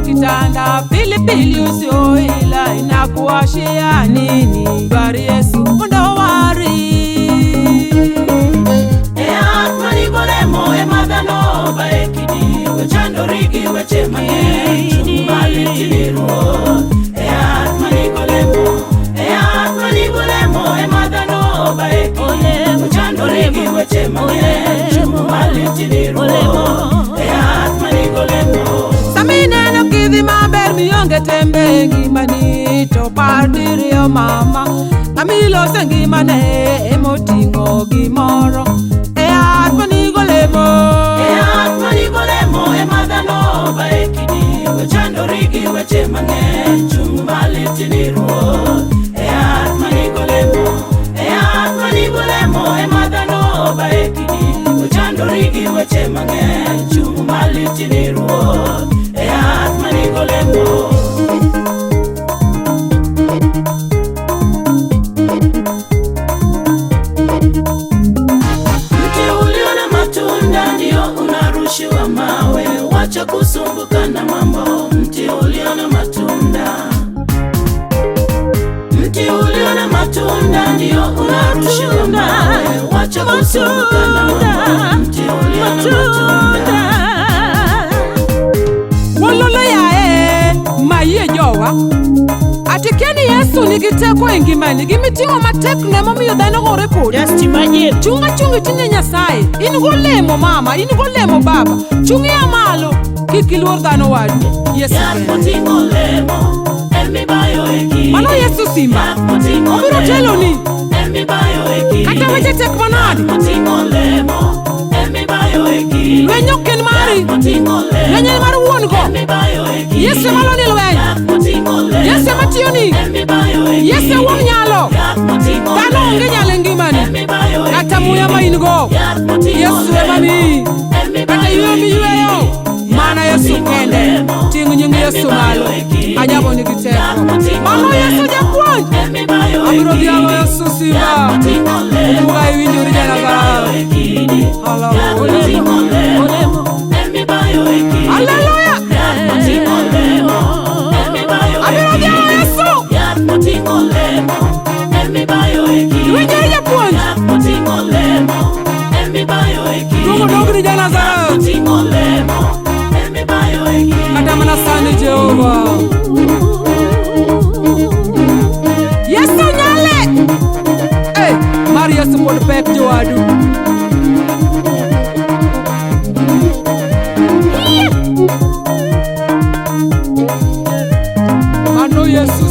Kitanda pilipili usioila inakuashia nini? Bari Yesu ndo wari manigolemo madano baekidi wechando rigi wechema chumbali tiliru manigolemo madano baekidi wechando rigi wechema chumbali tiliru Miyonge tembe ngimani to partirio mama Amilo sengimane emotingo gimoro manigolemo madano baekidi wechando rigi wechemane chumbali tiniru manigolemo madano baekidi wechando rigi wechemane chumbali tiniru manigolemo mawe wacha kusumbuka na mambo mti uliona matunda ndio unarushiwa mawe wacha kusumbuka na mambo mti uliona matunda wololo yae maye jowa atikeni Yesu nigiteko engimani gimitiwa matekne momiyo dhano gore podi justimaje chunga tinye Nyasaye in golemo mama in golemo baba chungi amalo kikiluor dhano wadu Yesu motingolemo emibayo eki mano Yesu simba obiro teloni emibayo eki kata weche tek manadi motingolemo emibayo eki wenyoken mari wenye mar wuongo Yesu maloni lweny Yesu matiyoni Yesu won nyalo dhano onge nyalo ngimani kata muya ma ingo Yesu emami kata yweyo mana Yesu kende ting nying Yesu malo anyabo ni giteko mano Yesu japuonj abiro dhialo Yesu simba umuga iwinjori janaga haleluya Iwinjori japuonj Tungo dogri janaga kata mana sani Jehova Yesu nyale mari Yesu pod pek jowadu mano Yesu